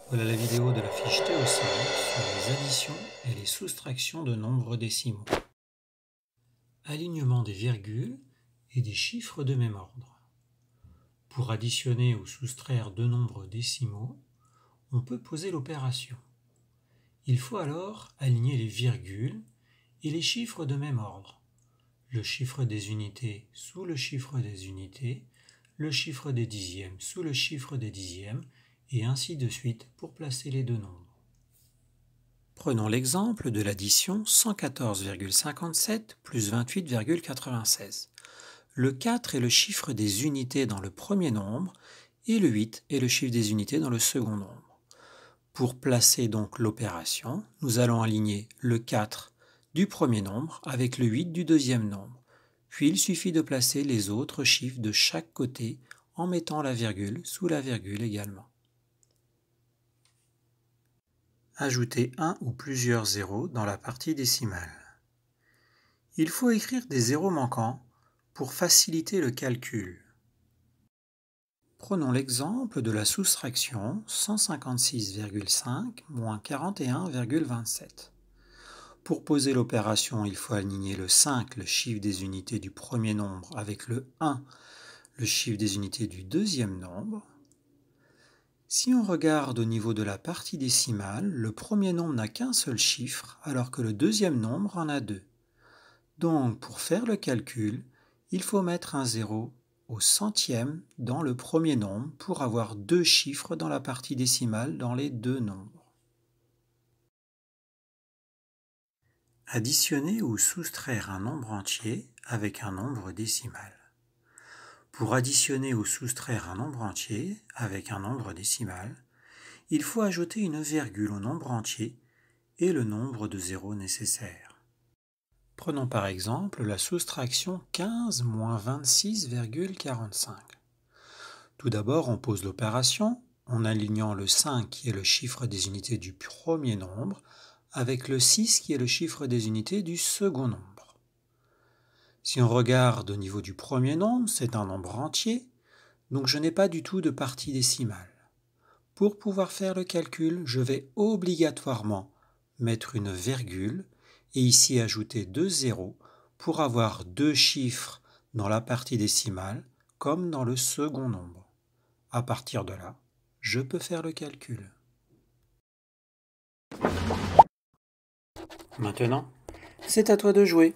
Voilà la vidéo de la fiche TO5 sur les additions et les soustractions de nombres décimaux. Alignement des virgules et des chiffres de même ordre. Pour additionner ou soustraire deux nombres décimaux, on peut poser l'opération. Il faut alors aligner les virgules et les chiffres de même ordre. Le chiffre des unités sous le chiffre des unités, le chiffre des dixièmes sous le chiffre des dixièmes, et ainsi de suite pour placer les deux nombres. Prenons l'exemple de l'addition 114,57 plus 28,96. Le 4 est le chiffre des unités dans le premier nombre et le 8 est le chiffre des unités dans le second nombre. Pour placer donc l'opération, nous allons aligner le 4 du premier nombre avec le 8 du deuxième nombre. Puis il suffit de placer les autres chiffres de chaque côté en mettant la virgule sous la virgule également. Ajouter un ou plusieurs zéros dans la partie décimale. Il faut écrire des zéros manquants pour faciliter le calcul. Prenons l'exemple de la soustraction 156,5 moins 41,27. Pour poser l'opération, il faut aligner le 5, le chiffre des unités du premier nombre, avec le 1, le chiffre des unités du deuxième nombre. Si on regarde au niveau de la partie décimale, le premier nombre n'a qu'un seul chiffre, alors que le deuxième nombre en a deux. Donc, pour faire le calcul, il faut mettre un 0 au centième dans le premier nombre pour avoir deux chiffres dans la partie décimale dans les deux nombres. Additionner ou soustraire un nombre entier avec un nombre décimal. Pour additionner ou soustraire un nombre entier avec un nombre décimal, il faut ajouter une virgule au nombre entier et le nombre de zéros nécessaires. Prenons par exemple la soustraction 15 moins 26,45. Tout d'abord, on pose l'opération en alignant le 5 qui est le chiffre des unités du premier nombre avec le 6 qui est le chiffre des unités du second nombre. Si on regarde au niveau du premier nombre, c'est un nombre entier, donc je n'ai pas du tout de partie décimale. Pour pouvoir faire le calcul, je vais obligatoirement mettre une virgule et ici ajouter deux zéros pour avoir deux chiffres dans la partie décimale comme dans le second nombre. À partir de là, je peux faire le calcul. Maintenant, c'est à toi de jouer.